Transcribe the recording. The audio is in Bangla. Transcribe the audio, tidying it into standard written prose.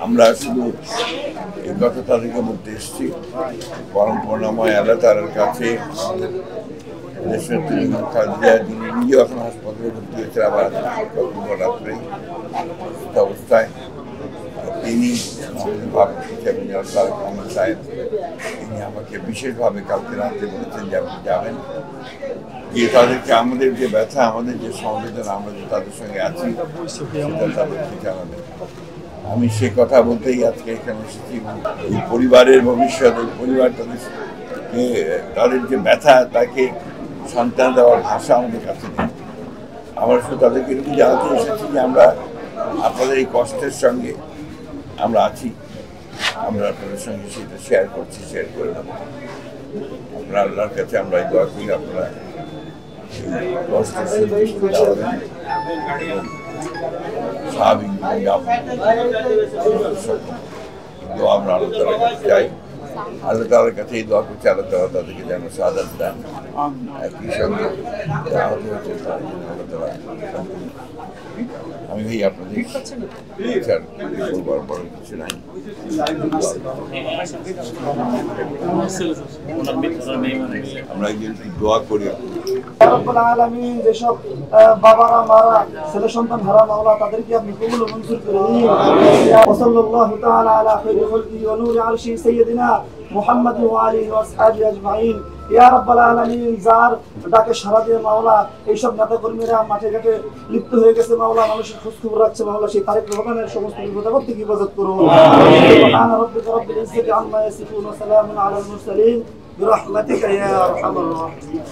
আমরা শুধু এই কথা তাদেরকে বলতে এসেছি, পরম করুণাময় আল্লাহ তাআলার কাছে যিনি নিজে এখন হাসপাতালে ভর্তি হয়েছে, আবার রাত্রে অবস্থায় তিনি সাহেব তিনি আমাকে বিশেষভাবে কালকে রাতে বলেছেন যে আপনি যাবেন, যে তাদেরকে আমাদের যে ব্যথা, আমাদের যে সংবেদনা, আমরা যে তাদের সঙ্গে আছি সেটা তাদেরকে জানাবেন। আমি সে কথা বলতেই আজকে এখানে এসেছি। এই পরিবারের ভবিষ্যৎ, এই পরিবার তাদের যে ব্যথা, তাকে সন্তান দেওয়ার ভাষা আমাদের কাছে নেই। আমরা শুধু তাদেরকে এরকম জানাতে এসেছি যে আমরা আপনাদের এই কষ্টের সঙ্গে আমরা আছি, আমরা আপনাদের সঙ্গে সেটা শেয়ার করছি, শেয়ার করে নেব। আপনারা আল্লাহর কাছে আমরা এই দোয়া করি আপনারা কষ্টের স্বাভাবিক দোয়া আমরা আল্লাহ তাআলার কাছে চাই। আল্লাহ তাআলার কাছে এই দোয়া করছি, আল্লাহ তাআলা তাদেরকে যেন শাহাদাত দেন। একই সঙ্গে আহত হয়েছে আল্লাহ তাআলা। আমি ভাই আপনাদের বলবার বড় কিছু নাই। আমরা একটু দোয়া করি। যেসব বাবারা মারা ছেলে সন্তান হারা মাওলা, তাদেরকে আপনি কবুল ও মঞ্জুর করে নিন। সাল্লাল্লাহু তাআলা আলা খায়রি খালকিহি ওয়া নূরি আরশি সাইয়্যিদিনা মুহাম্মাদ ওয়া আলিহি ওয়া আসহাবিহি আজমাইন। ইয়া রাব্বাল আলামিন, যার ডাকে সাড়া দিয়ে মাওলা এইসব নেতা কর্মীরা মাঠে ঘাটে লিপ্ত হয়ে গেছে মাওলা, মানুষের খোঁজ খবর রাখছে মাওলা, সেই তারেক রহমানের সমস্ত বিপদ থেকে হেফাজত করুন। সুবহান রাব্বিকা রাব্বিল ইজ্জাতি আম্মা ইয়াসিফুন ওয়া সালামুন আলাল মুরসালিন বিরহমাতিকা ইয়া আরহামার রাহিমিন।